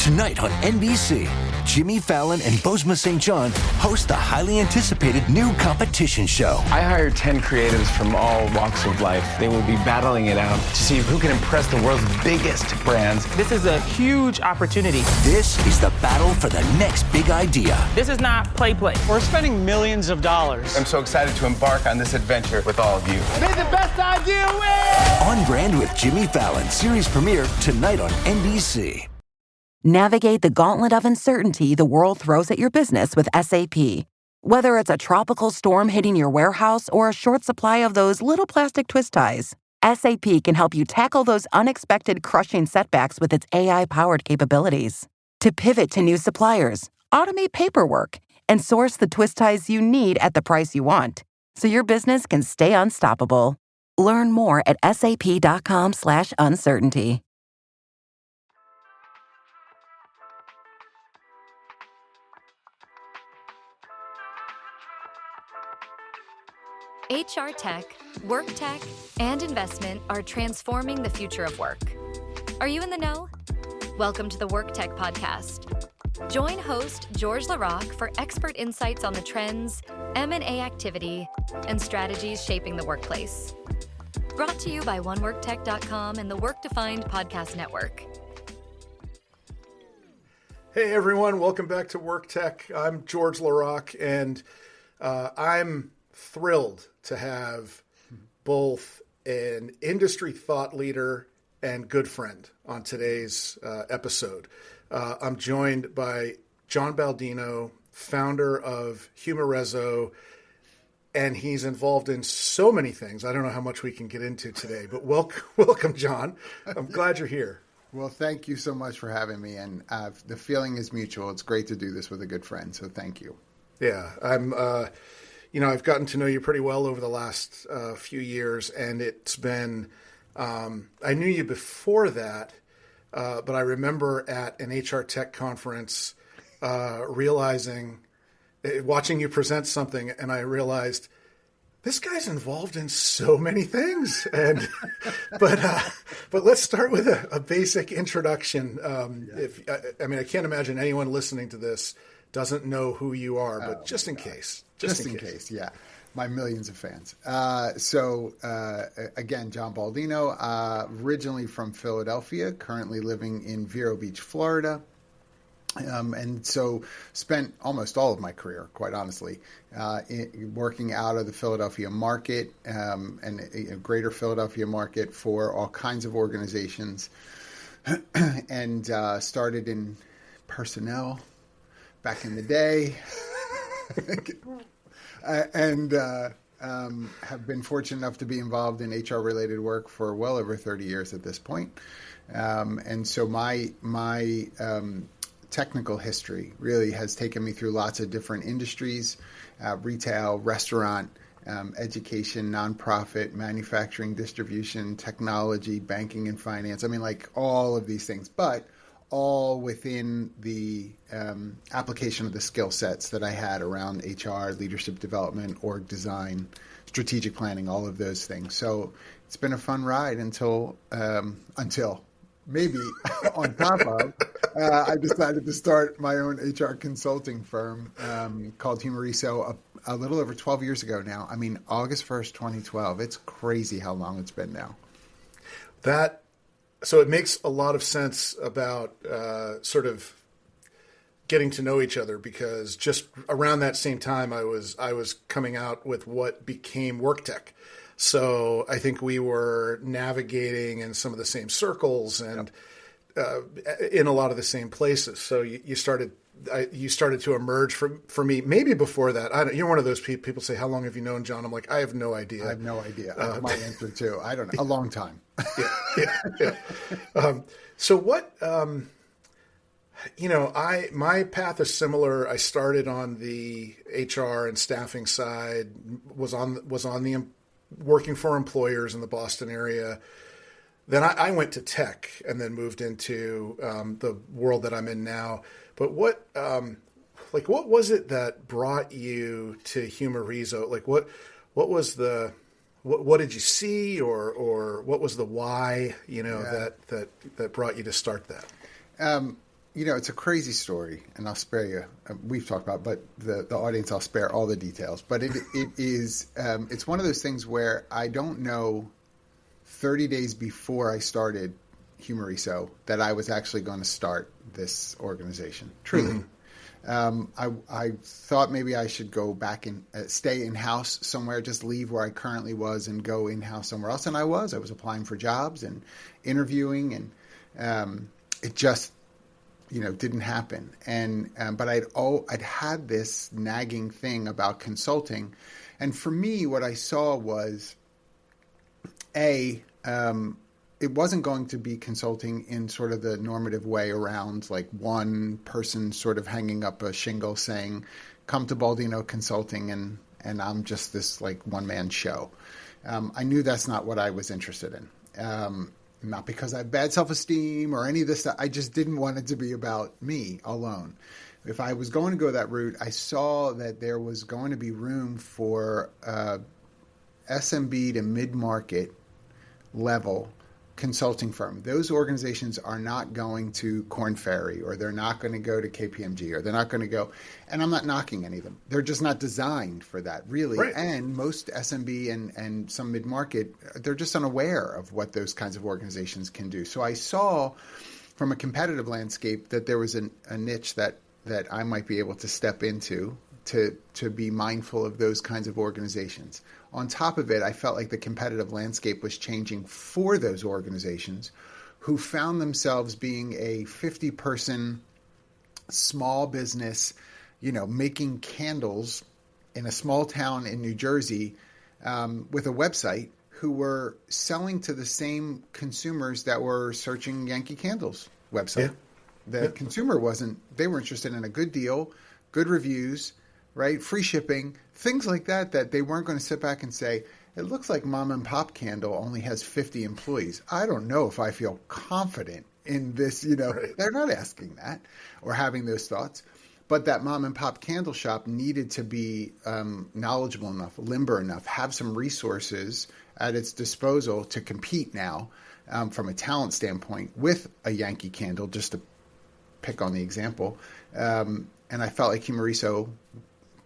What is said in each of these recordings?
Tonight on NBC, Jimmy Fallon and Bozoma St. John host the highly anticipated new competition show. I hired 10 creatives from all walks of life. They will be battling it out to see who can impress the world's biggest brands. This is a huge opportunity. This is the battle for the next big idea. This is not play. We're spending millions of dollars. I'm so excited to embark on this adventure with all of you. May the best idea win! On Brand with Jimmy Fallon, series premiere tonight on NBC. Navigate the gauntlet of uncertainty the world throws at your business with SAP. Whether it's a tropical storm hitting your warehouse or a short supply of those little plastic twist ties, SAP can help you tackle those unexpected crushing setbacks with its AI-powered capabilities. To pivot to new suppliers, automate paperwork, and source the twist ties you need at the price you want, so your business can stay unstoppable. Learn more at sap.com/uncertainty. HR tech, work tech, and investment are transforming the future of work. Are you in the know? Welcome to the WorkTech podcast. Join host George LaRocque for expert insights on the trends, M&A activity, and strategies shaping the workplace. Brought to you by oneworktech.com and the Work Defined Podcast Network. Hey everyone, welcome back to WorkTech. I'm George LaRocque, and I'm thrilled to have both an industry thought leader and good friend on today's episode. I'm joined by John Baldino, founder of Humareso, and he's involved in so many things. I don't know how much we can get into today, but welcome, John. I'm glad you're here. Well, thank you so much for having me, and the feeling is mutual. It's great to do this with a good friend, so thank you. Yeah, I've gotten to know you pretty well over the last few years, and it's been, I knew you before that, but I remember at an HR tech conference watching you present something, and I realized this guy's involved in so many things. And but let's start with a basic introduction. I can't imagine anyone listening to this doesn't know who you are, but just in case. Just in case, yeah. My millions of fans. Again, John Baldino, originally from Philadelphia, currently living in Vero Beach, Florida. And so spent almost all of my career, quite honestly, working out of the Philadelphia market and greater Philadelphia market for all kinds of organizations, and started in personnel back in the day. And have been fortunate enough to be involved in HR-related work for well over 30 years at this point. And so my technical history really has taken me through lots of different industries, retail, restaurant, education, nonprofit, manufacturing, distribution, technology, banking and finance. I mean, like all of these things, but all within the application of the skill sets that I had around HR, leadership development, org design, strategic planning, all of those things. So it's been a fun ride until maybe on top of, I decided to start my own HR consulting firm called Humareso a little over 12 years ago now. I mean, August 1st, 2012. It's crazy how long it's been now. So it makes a lot of sense about sort of getting to know each other, because just around that same time I was coming out with what became WorkTech. So I think we were navigating in some of the same circles and in a lot of the same places. So you started to emerge for me. Maybe before that, you're one of those people say, "How long have you known John?" I'm like, I have no idea. I have no idea. My answer too. I don't know. A long time. Yeah. So what? My path is similar. I started on the HR and staffing side. Was on the working for employers in the Boston area. Then I went to tech and then moved into the world that I'm in now. But what was it that brought you to Humareso? Like what did you see, or what was the why, that brought you to start that? it's a crazy story, and I'll spare you. We've talked about, but the audience, I'll spare all the details. But it is, it's one of those things where I don't know 30 days before I started Humareso that I was actually going to start this organization. Truly. I thought maybe I should go back and stay in-house somewhere, just leave where I currently was and go in-house somewhere else. And I was applying for jobs and interviewing, and it just, didn't happen. And but I'd had this nagging thing about consulting. And for me, what I saw was, it wasn't going to be consulting in sort of the normative way around like one person sort of hanging up a shingle saying, come to Baldino Consulting, and I'm just this like one-man show. I knew that's not what I was interested in. Not because I have bad self-esteem or any of this stuff. I just didn't want it to be about me alone. If I was going to go that route, I saw that there was going to be room for SMB to mid-market level consulting firm. Those organizations are not going to Korn Ferry, or they're not going to go to KPMG, or they're not going to go, and I'm not knocking any of them. They're just not designed for that, really. Right. And most SMB and some mid-market, they're just unaware of what those kinds of organizations can do. So I saw from a competitive landscape that there was a niche that I might be able to step into to be mindful of those kinds of organizations. On top of it, I felt like the competitive landscape was changing for those organizations who found themselves being a 50-person small business, making candles in a small town in New Jersey with a website, who were selling to the same consumers that were searching Yankee Candle's website. Yeah. The consumer wasn't. They were interested in a good deal, good reviews, right? Free shipping, things like that they weren't going to sit back and say, it looks like Mom and Pop Candle only has 50 employees. I don't know if I feel confident in this, Right. They're not asking that or having those thoughts. But that Mom and Pop Candle shop needed to be knowledgeable enough, limber enough, have some resources at its disposal to compete now from a talent standpoint with a Yankee Candle, just to pick on the example. And I felt like Humareso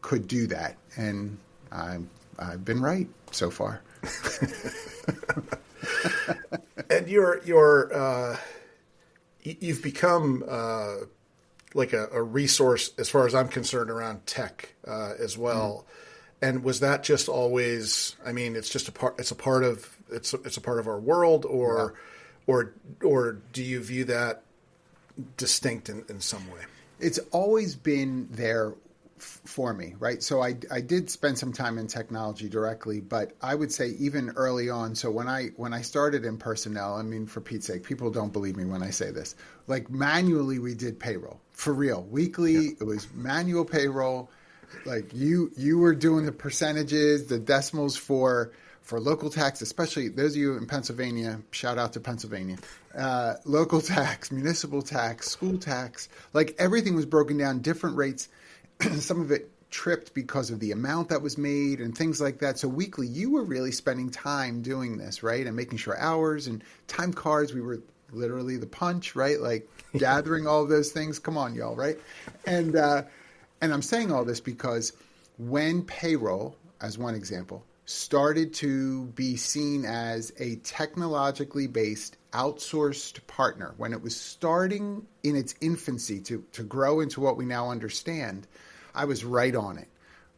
could do that, and I've been right so far. And you've become like a resource, as far as I'm concerned, around tech as well. Mm-hmm. And was that just always? I mean, it's just a part. It's a part of our world, or do you view that distinct in some way? It's always been there for me, right? So I did spend some time in technology directly, but I would say even early on. So when I started in personnel, I mean, for Pete's sake, people don't believe me when I say this. Like manually, we did payroll for real, weekly. Yeah. It was manual payroll. Like you were doing the percentages, the decimals for local tax, especially those of you in Pennsylvania. Shout out to Pennsylvania. Local tax, municipal tax, school tax, like everything was broken down, different rates. Some of it tripped because of the amount that was made and things like that. So weekly, you were really spending time doing this, right? And making sure hours and time cards, we were literally the punch, right? Like gathering all of those things. Come on, y'all, right? And I'm saying all this because when payroll, as one example, started to be seen as a technologically based outsourced partner, when it was starting in its infancy to grow into what we now understand, I was right on it.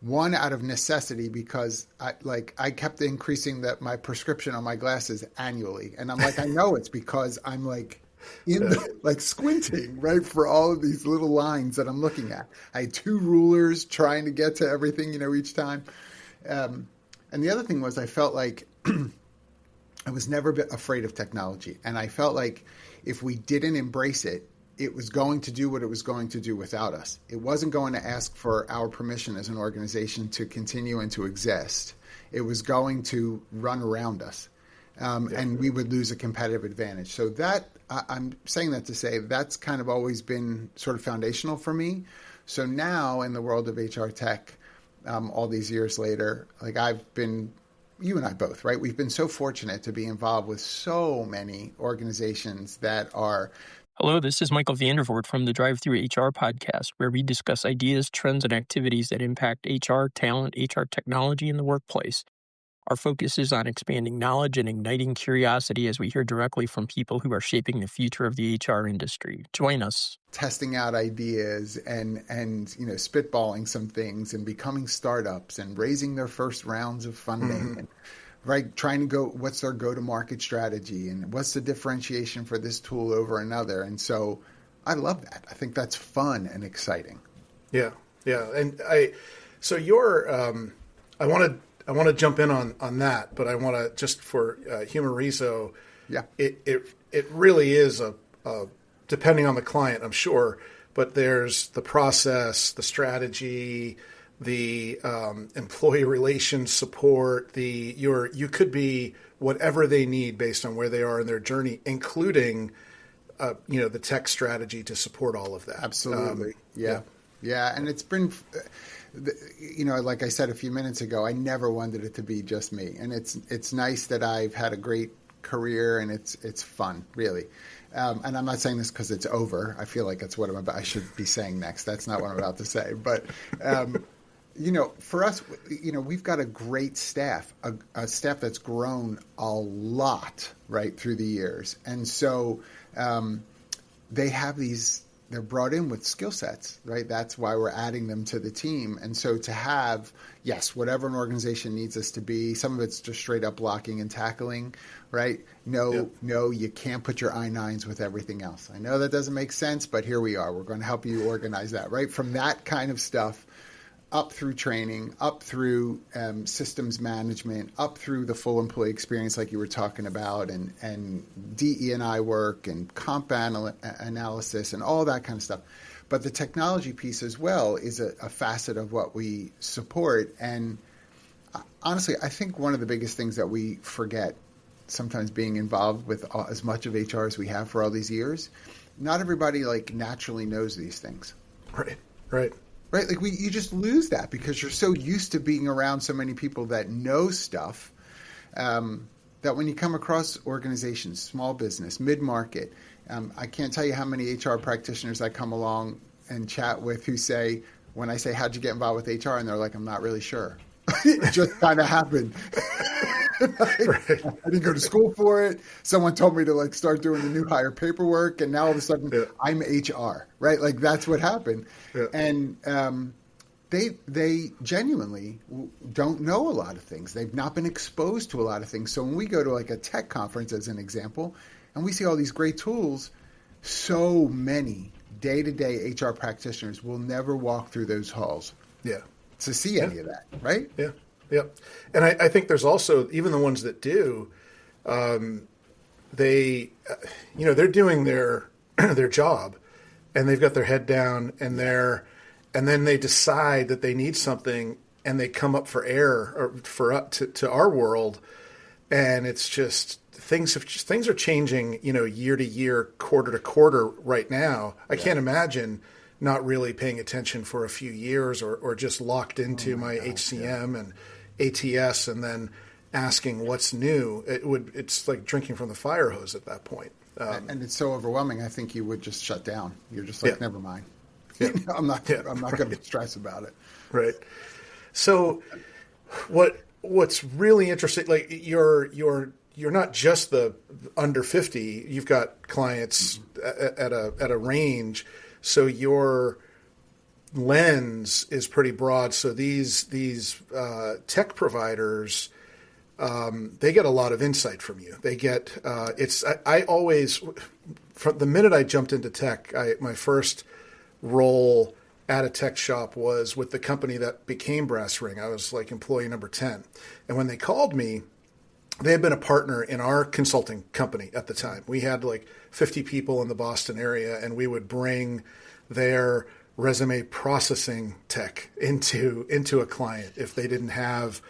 One, out of necessity, because I kept increasing my prescription on my glasses annually. And I'm like, I know it's because I'm like squinting, right, for all of these little lines that I'm looking at. I had 2 rulers trying to get to everything, each time. And the other thing was I felt like I was never afraid of technology. And I felt like if we didn't embrace it, it was going to do what it was going to do without us. It wasn't going to ask for our permission as an organization to continue and to exist. It was going to run around us, and we would lose a competitive advantage. So that I'm saying that to say that's kind of always been sort of foundational for me. So now in the world of HR tech, all these years later, like I've been, you and I both, right? We've been so fortunate to be involved with so many organizations that are. Hello, this is Michael Vandervoort from the Drive Through HR podcast, where we discuss ideas, trends, and activities that impact HR, talent, HR technology, and the workplace. Our focus is on expanding knowledge and igniting curiosity as we hear directly from people who are shaping the future of the HR industry. Join us. Testing out ideas and spitballing some things and becoming startups and raising their first rounds of funding and trying to go, what's their go-to-market strategy and what's the differentiation for this tool over another. And so I love that. I think that's fun and exciting. Yeah. And I want to jump in on that, but I want to just for Humareso, it really is a depending on the client, I'm sure, but there's the process, the strategy, the employee relations support, you could be whatever they need based on where they are in their journey, including the tech strategy to support all of that. Absolutely. Yeah. And it's been, like I said a few minutes ago, I never wanted it to be just me. And it's nice that I've had a great career and it's fun, really. And I'm not saying this because it's over. I feel like that's what I should be saying next. That's not what I'm about to say. But, for us, we've got a great staff, a staff that's grown a lot, right, through the years. And so they have they're brought in with skill sets, right? That's why we're adding them to the team. And so to have, yes, whatever an organization needs us to be, some of it's just straight up blocking and tackling, right? No, you can't put your I-9s with everything else. I know that doesn't make sense, but here we are. We're going to help you organize that, right? From that kind of stuff up through training, up through systems management, up through the full employee experience like you were talking about, and DE&I work and comp analysis and all that kind of stuff. But the technology piece as well is a facet of what we support. And honestly, I think one of the biggest things that we forget, sometimes being involved with as much of HR as we have for all these years, not everybody naturally knows these things. Right. Right, you just lose that because you're so used to being around so many people that know stuff that when you come across organizations, small business, mid-market, I can't tell you how many HR practitioners I come along and chat with who say, when I say, how'd you get involved with HR? And they're like, I'm not really sure. It just kind of happened. I didn't go to school for it. Someone told me to start doing the new hire paperwork, and now all of a sudden I'm HR, right? That's what happened. Yeah. And they genuinely don't know a lot of things. They've not been exposed to a lot of things. So when we go to a tech conference, as an example, and we see all these great tools, so many day-to-day HR practitioners will never walk through those halls to see any of that, right? Yeah. Yep. And I think there's also, even the ones that do, they're doing their job and they've got their head down and then they decide that they need something and they come up for air or to our world. And it's just things are changing, year to year, quarter to quarter right now. I can't imagine not really paying attention for a few years or just locked into my HCM and ATS and then asking what's new. It's like drinking from the fire hose at that point. And it's so overwhelming. I think you would just shut down. You're just never mind. I'm not going to stress about it. Right. So what's really interesting, you're not just the under 50, you've got clients at a range. So your lens is pretty broad. So these tech providers, they get a lot of insight from you. They get I always, from the minute I jumped into tech, my first role at a tech shop was with the company that became Brass Ring. I was employee number 10, and when they called me, they had been a partner in our consulting company at the time. We had 50 people in the Boston area, and we would bring their resume processing tech into a client if they didn't have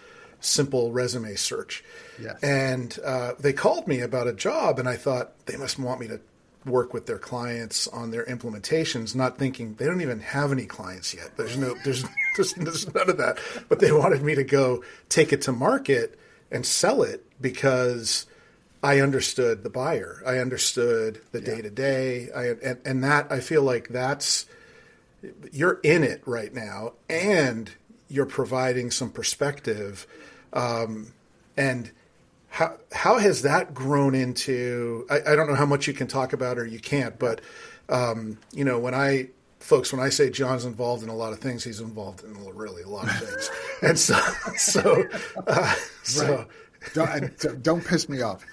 simple resume search. Yes. And they called me about a job, and I thought they must want me to work with their clients on their implementations, not thinking they don't even have any clients yet. There's none of that. But they wanted me to go take it to market and sell it because I understood the buyer. I understood the day-to-day. And that, I feel like you're in it right now, and you're providing some perspective. And how has that grown into, I don't know how much you can talk about or you can't, but, when I say John's involved in a lot of things, he's involved in really a lot of things. And so don't piss me off.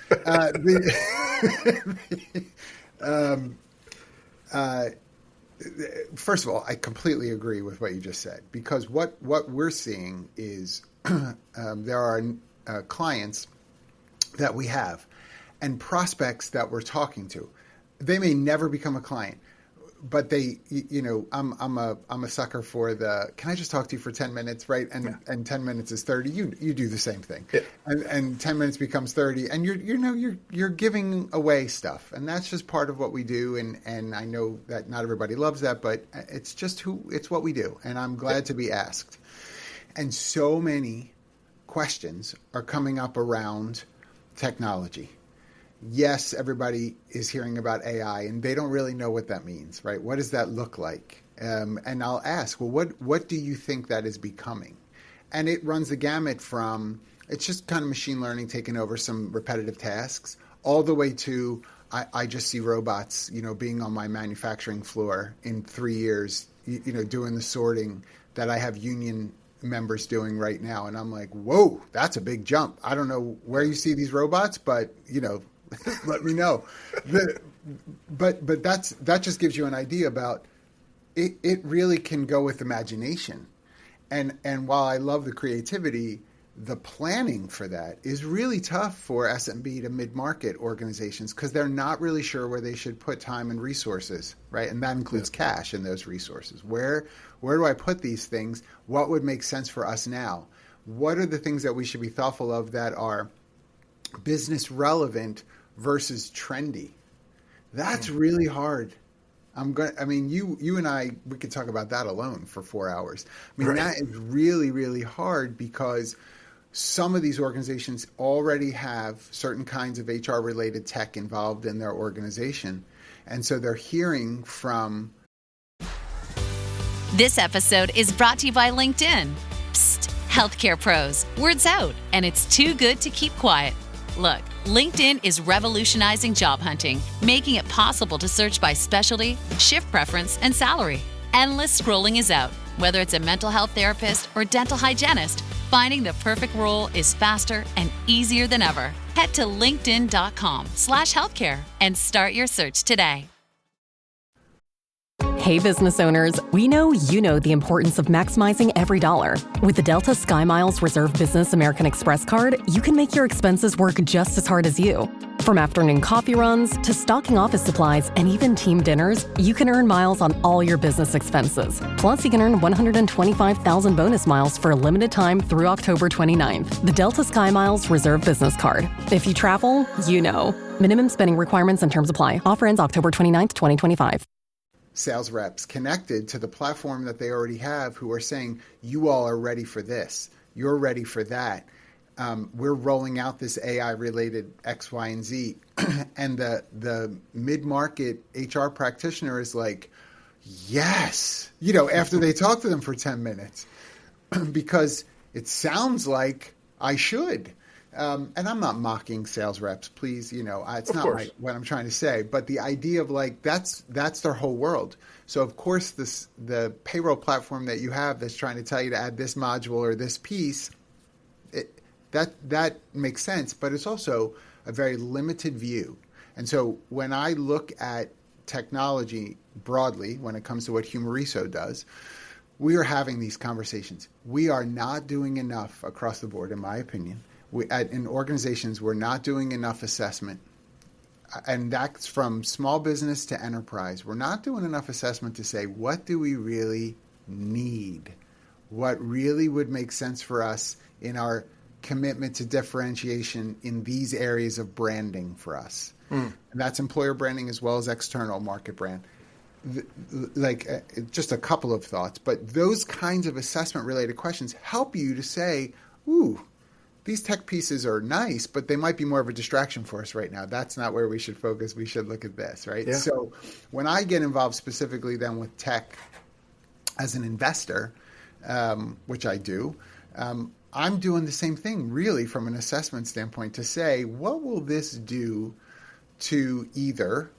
First of all, I completely agree with what you just said, because what we're seeing is there are clients that we have and prospects that we're talking to. They may never become a client, but I'm a sucker for the, can I just talk to you for 10 minutes, right? And 10 minutes is 30. You do the same thing. Yeah. And 10 minutes becomes 30, and you're giving away stuff. And that's just part of what we do. And I know that not everybody loves that, but it's what we do. And I'm glad to be asked. And so many questions are coming up around technology. Yes, everybody is hearing about AI, and they don't really know what that means, right? What does that look like? And I'll ask, well, what do you think that is becoming? And it runs the gamut from, it's just kind of machine learning taking over some repetitive tasks, all the way to, I just see robots, being on my manufacturing floor in 3 years, doing the sorting that I have union members doing right now. And I'm like, whoa, that's a big jump. I don't know where you see these robots, but, let me know. But that just gives you an idea about it. It really can go with imagination. And while I love the creativity, the planning for that is really tough for SMB to mid-market organizations, because they're not really sure where they should put time and resources, right? And that includes cash in those resources. Where do I put these things? What would make sense for us now? What are the things that we should be thoughtful of that are business relevant versus trendy? That's really hard. You and I, we could talk about that alone for 4 hours. That is really, really hard, because some of these organizations already have certain kinds of HR related tech involved in their organization. And so they're hearing from. This episode is brought to you by LinkedIn. Psst, healthcare pros, word's out, and it's too good to keep quiet. Look, LinkedIn is revolutionizing job hunting, making it possible to search by specialty, shift preference, and salary. Endless scrolling is out. Whether it's a mental health therapist or dental hygienist, finding the perfect role is faster and easier than ever. Head to linkedin.com/healthcare and start your search today. Hey, business owners, we know you know the importance of maximizing every dollar. With the Delta SkyMiles Reserve Business American Express card, you can make your expenses work just as hard as you. From afternoon coffee runs to stocking office supplies and even team dinners, you can earn miles on all your business expenses. Plus, you can earn 125,000 bonus miles for a limited time through October 29th. The Delta SkyMiles Reserve Business Card. If you travel, you know. Minimum spending requirements and terms apply. Offer ends October 29th, 2025. Sales reps connected to the platform that they already have, who are saying, you all are ready for this. You're ready for that. We're rolling out this AI-related X, Y, and Z. And the mid-market HR practitioner is like, yes, after they talk to them for 10 minutes, because it sounds like I should. And I'm not mocking sales reps, please. It's not what I'm trying to say. But the idea of that's their whole world. So of course, the payroll platform that you have that's trying to tell you to add this module or this piece, that makes sense. But it's also a very limited view. And so when I look at technology broadly, when it comes to what Humareso does, we are having these conversations. We are not doing enough across the board, in my opinion. In organizations, we're not doing enough assessment, and that's from small business to enterprise. We're not doing enough assessment to say, what do we really need? What really would make sense for us in our commitment to differentiation in these areas of branding for us? And that's employer branding as well as external market brand. Just a couple of thoughts, but those kinds of assessment-related questions help you to say, ooh, these tech pieces are nice, but they might be more of a distraction for us right now. That's not where we should focus. We should look at this, right? Yeah. So when I get involved specifically then with tech as an investor, which I do, I'm doing the same thing really from an assessment standpoint to say, what will this do to either,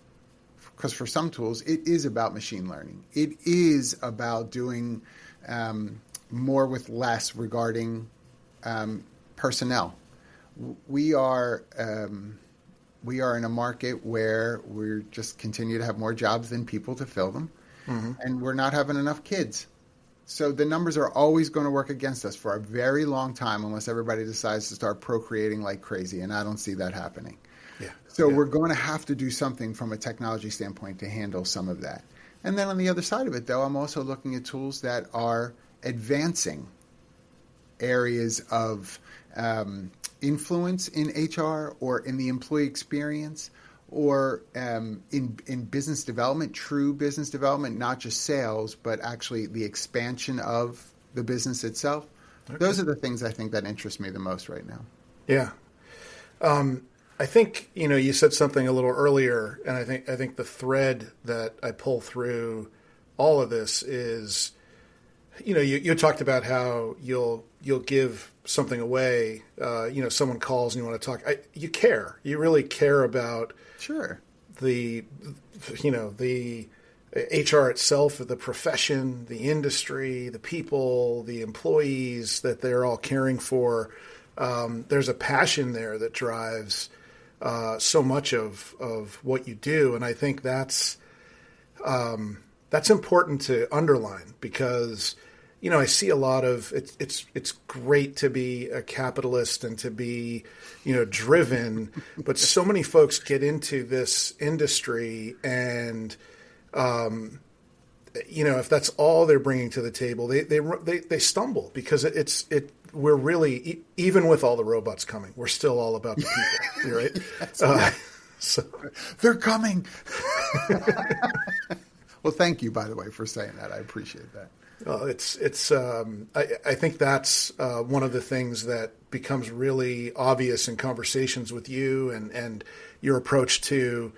because for some tools, it is about machine learning. It is about doing more with less regarding personnel. We are in a market where we're just continue to have more jobs than people to fill them, and we're not having enough kids. So the numbers are always going to work against us for a very long time unless everybody decides to start procreating like crazy, and I don't see that happening. So we're going to have to do something from a technology standpoint to handle some of that. And then on the other side of it, though, I'm also looking at tools that are advancing areas of influence in HR or in the employee experience or in business development, true business development, not just sales, but actually the expansion of the business itself. Okay. Those are the things I think that interest me the most right now. Yeah. I think, you said something a little earlier, and I think the thread that I pull through all of this is, you talked about how you'll give something away. Someone calls and you want to talk. You care. You really care about the HR itself, the profession, the industry, the people, the employees that they're all caring for. There's a passion there that drives so much of what you do, and I think that's important to underline because I see a lot of it's great to be a capitalist and to be driven, but so many folks get into this industry and if that's all they're bringing to the table, they stumble because we're really, even with all the robots coming, we're still all about the people, right? So they're coming. Well, thank you, by the way, for saying that. I appreciate that. Well, I think that's one of the things that becomes really obvious in conversations with you and your approach to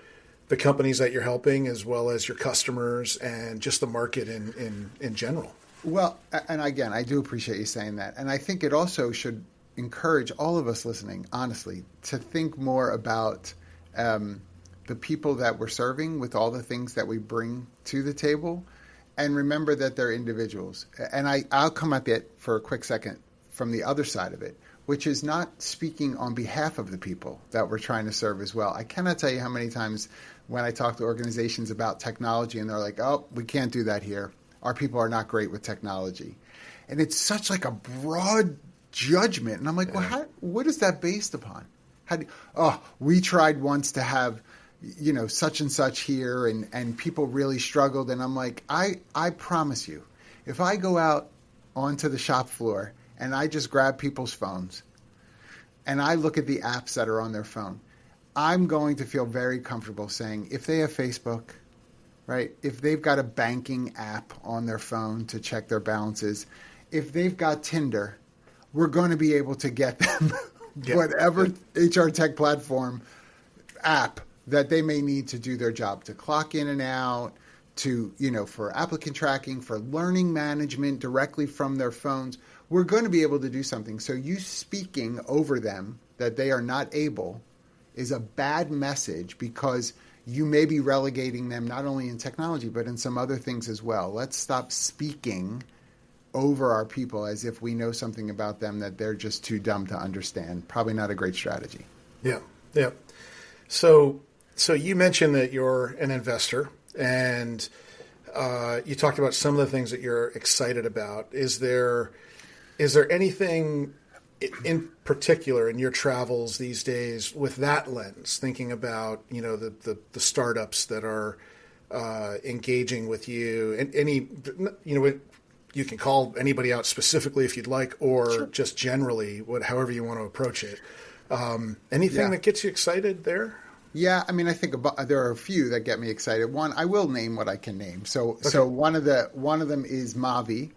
the companies that you're helping, as well as your customers and just the market in general. Well, and again, I do appreciate you saying that. And I think it also should encourage all of us listening, honestly, to think more about the people that we're serving with all the things that we bring to the table, and remember that they're individuals. And I'll come at it for a quick second from the other side of it, which is not speaking on behalf of the people that we're trying to serve as well. I cannot tell you how many times when I talk to organizations about technology and they're like, oh, we can't do that here. Our people are not great with technology. And it's such like a broad judgment. And I'm like, well, what is that based upon? We tried once to have, such and such here and people really struggled. And I'm like, I promise you, if I go out onto the shop floor and I just grab people's phones and I look at the apps that are on their phone, I'm going to feel very comfortable saying if they have Facebook, right? If they've got a banking app on their phone to check their balances, if they've got Tinder, we're going to be able to get them whatever HR tech platform app that they may need to do their job, to clock in and out, to, for applicant tracking, for learning management directly from their phones. We're going to be able to do something. So you speaking over them that they are not able is a bad message because you may be relegating them not only in technology, but in some other things as well. Let's stop speaking over our people as if we know something about them that they're just too dumb to understand. Probably not a great strategy. Yeah. So you mentioned that you're an investor, and you talked about some of the things that you're excited about. Is there anything in particular in your travels these days with that lens, thinking about the startups that are engaging with you, and any you can call anybody out specifically if you'd like, or just generally, however you want to approach it. Anything that gets you excited there? Yeah, I mean, I think there are a few that get me excited. One, I will name what I can name. So one of them is Mavi,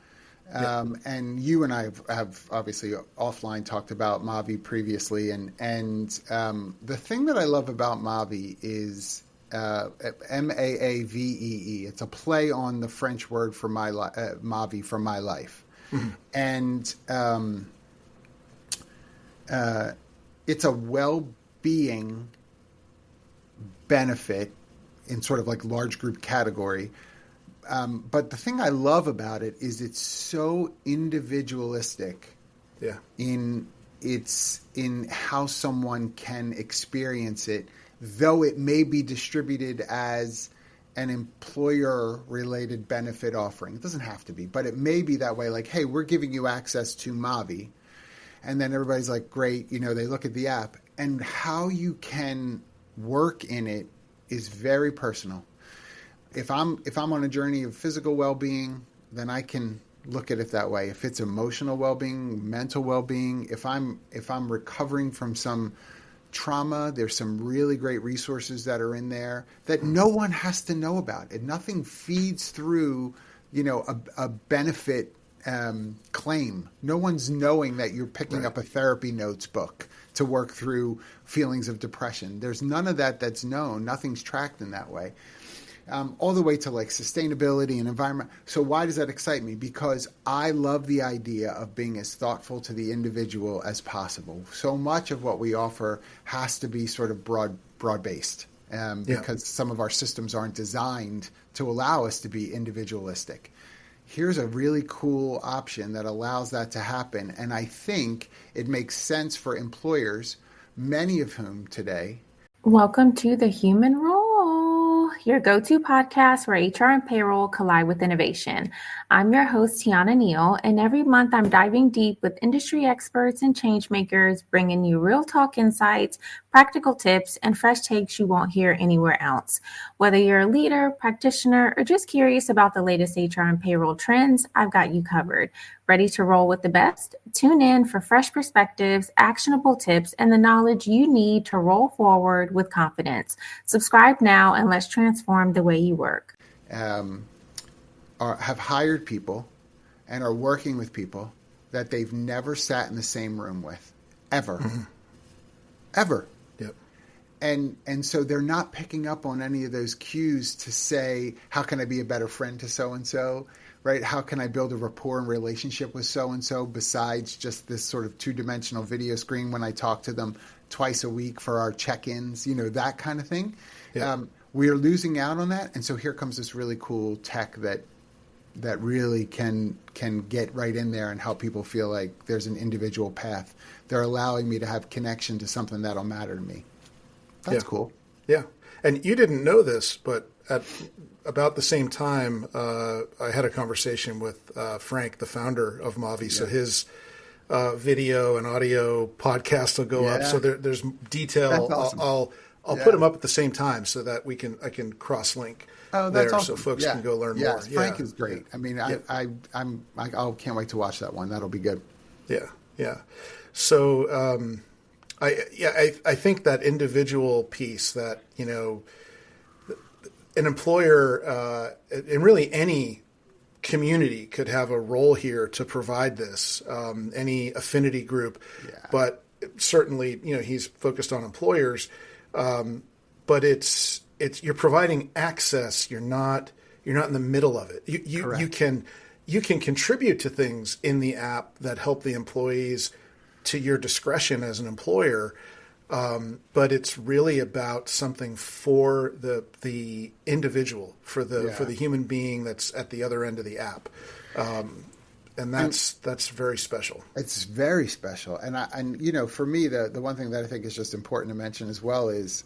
And you and I have obviously offline talked about Mavi previously, and the thing that I love about Mavi is Maavee. It's a play on the French word for Mavi, for my life, and it's a well-being benefit in sort of like large group category. But the thing I love about it is it's so individualistic in how someone can experience it, though it may be distributed as an employer-related benefit offering. It doesn't have to be, but it may be that way. Like, hey, we're giving you access to Mavi. And then everybody's like, great, they look at the app. And how you can work in it is very personal. If I'm on a journey of physical well-being, then I can look at it that way. If it's emotional well-being, mental well-being, if I'm recovering from some trauma, there's some really great resources that are in there that no one has to know about. And nothing feeds through, a benefit claim. No one's knowing that you're picking up a therapy notes book to work through feelings of depression. There's none of that that's known. Nothing's tracked in that way. All the way to like sustainability and environment. So why does that excite me? Because I love the idea of being as thoughtful to the individual as possible. So much of what we offer has to be sort of broad-based because some of our systems aren't designed to allow us to be individualistic. Here's a really cool option that allows that to happen. And I think it makes sense for employers, many of whom today. Welcome to The Human Role, your go-to podcast where HR and payroll collide with innovation. I'm your host, Tiana Neal, and every month I'm diving deep with industry experts and change makers, bringing you real talk insights, practical tips, and fresh takes you won't hear anywhere else. Whether you're a leader, practitioner, or just curious about the latest HR and payroll trends, I've got you covered. Ready to roll with the best? Tune in for fresh perspectives, actionable tips, and the knowledge you need to roll forward with confidence. Subscribe now and let's transform the way you work. Have hired people and are working with people that they've never sat in the same room with, ever. Ever. Yep. And so they're not picking up on any of those cues to say, how can I be a better friend to so-and-so? Right? How can I build a rapport and relationship with so-and-so besides just this sort of two-dimensional video screen when I talk to them twice a week for our check-ins, that kind of thing. Yeah. We are losing out on that. And so here comes this really cool tech that really can get right in there and help people feel like there's an individual path. They're allowing me to have connection to something that'll matter to me. That's cool. Yeah. And you didn't know this, but at about the same time, I had a conversation with Frank, the founder of Mavi. Yeah. So his video and audio podcast will go up. So there's detail. Awesome. I'll put them up at the same time so that I can cross link there awesome. So folks can go learn more. Frank is great. I mean, I can't wait to watch that one. That'll be good. Yeah. So I think that individual piece that an employer and really any community could have a role here to provide this, any affinity group, but certainly, he's focused on employers, but it's you're providing access. You're not in the middle of it. You can contribute to things in the app that help the employees to your discretion as an employer. But it's really about something for the individual, for the human being that's at the other end of the app, and that's very special. It's very special, and for me, the one thing that I think is just important to mention as well is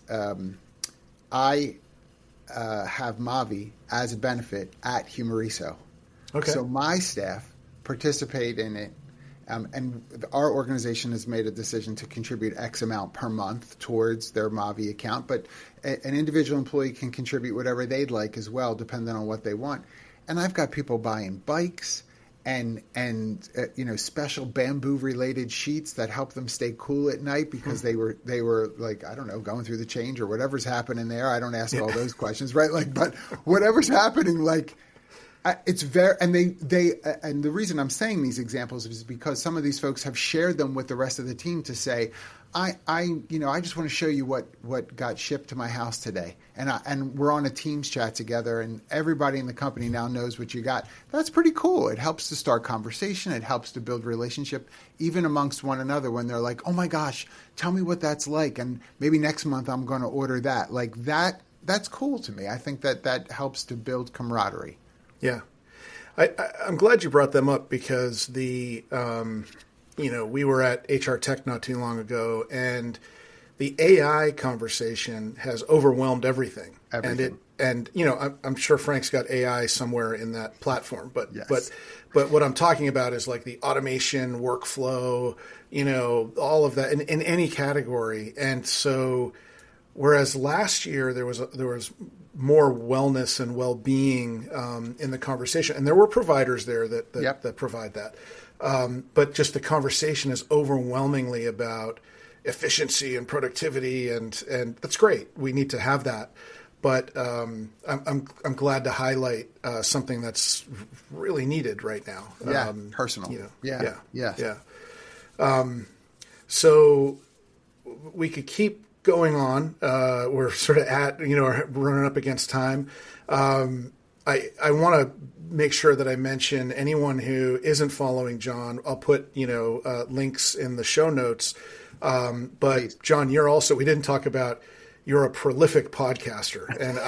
I have Mavi as a benefit at Humareso. Okay. So my staff participate in it. And our organization has made a decision to contribute X amount per month towards their Mavi account, but an individual employee can contribute whatever they'd like as well, depending on what they want. And I've got people buying bikes and special bamboo related sheets that help them stay cool at night because they were like, I don't know, going through the change or whatever's happening there. I don't ask all those questions, right? But whatever's happening, It's very, and and the reason I'm saying these examples is because some of these folks have shared them with the rest of the team to say, I just want to show you what got shipped to my house today, and we're on a Teams chat together, and everybody in the company now knows what you got. That's pretty cool. It helps to start conversation. It helps to build relationship, even amongst one another when they're like, oh my gosh, tell me what that's like, and maybe next month I'm going to order that. Like that. That's cool to me. I think that helps to build camaraderie. Yeah. I'm glad you brought them up because we were at HR Tech not too long ago, and the AI conversation has overwhelmed everything. And I'm sure Frank's got AI somewhere in that platform, but what I'm talking about is like the automation, workflow, all of that in any category. And so, whereas last year there was more wellness and well-being in the conversation, and there were providers there that provide that. But just the conversation is overwhelmingly about efficiency and productivity, and that's great. We need to have that. But I'm glad to highlight something that's really needed right now. Personal. So we could keep going on. We're sort of running up against time. I want to make sure that I mention anyone who isn't following John. I'll put links in the show notes. But John, we didn't talk about. You're a prolific podcaster, and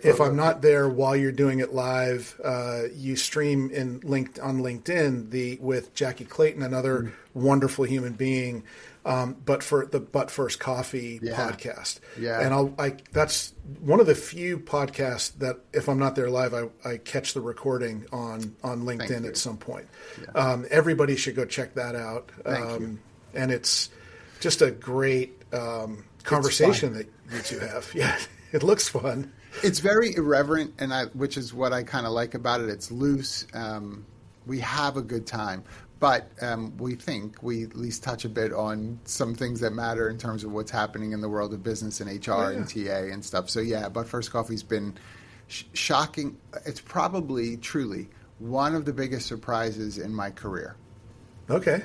if I'm not there while you're doing it live, you stream on LinkedIn with Jackie Clayton, another wonderful human being. But for the But First Coffee podcast. Yeah. And that's one of the few podcasts that if I'm not there live, I catch the recording on LinkedIn at some point. Yeah. Everybody should go check that out. And it's just a great conversation that you two have. Yeah, it looks fun. It's very irreverent, which is what I kind of like about it. It's loose. We have a good time. But we think we at least touch a bit on some things that matter in terms of what's happening in the world of business and HR and TA and stuff. So But First Coffee's been shocking. It's probably truly one of the biggest surprises in my career. Okay.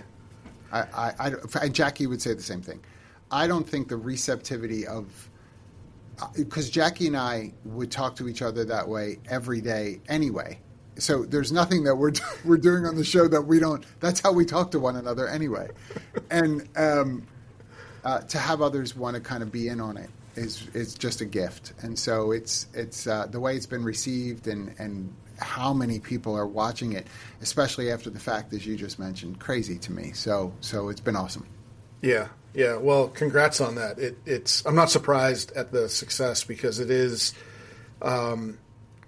Jackie would say the same thing. I don't think the receptivity because Jackie and I would talk to each other that way every day anyway. So there's nothing that we're doing on the show that we don't. That's how we talk to one another anyway, and to have others want to kind of be in on it is just a gift. And so it's the way it's been received and how many people are watching it, especially after the fact, as you just mentioned, crazy to me. So it's been awesome. Yeah. Well, congrats on that. I'm not surprised at the success because it is.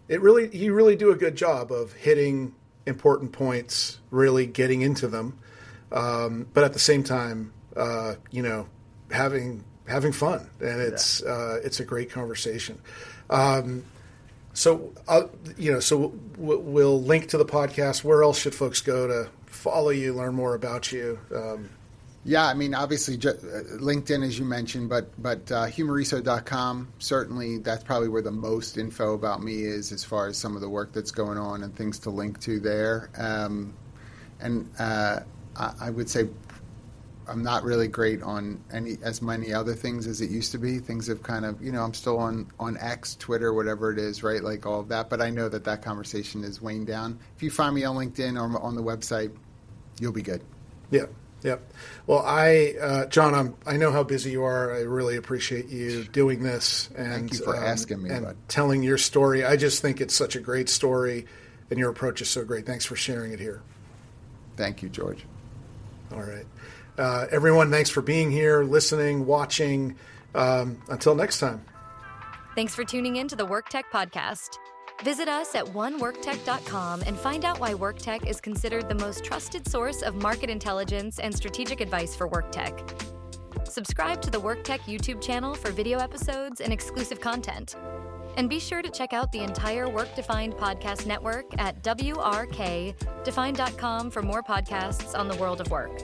You really do a good job of hitting important points, really getting into them, but at the same time, having fun, and it's a great conversation. So we'll link to the podcast. Where else should folks go to follow you, learn more about you? Obviously LinkedIn, as you mentioned, but Humareso.com, certainly that's probably where the most info about me is as far as some of the work that's going on and things to link to there. I would say I'm not really great on as many other things as it used to be. Things have kind of, I'm still on X, Twitter, whatever it is, right? Like all of that. But I know that conversation is weighing down. If you find me on LinkedIn or on the website, you'll be good. Yeah. Yep. Well, John, I know how busy you are. I really appreciate you doing this and thank you for asking me and telling your story. I just think it's such a great story, and your approach is so great. Thanks for sharing it here. Thank you, George. All right, everyone. Thanks for being here, listening, watching. Until next time. Thanks for tuning in to the WorkTech podcast. Visit us at oneworktech.com and find out why WorkTech is considered the most trusted source of market intelligence and strategic advice for WorkTech. Subscribe to the WorkTech YouTube channel for video episodes and exclusive content. And be sure to check out the entire Work Defined podcast network at WRKDefined.com for more podcasts on the world of work.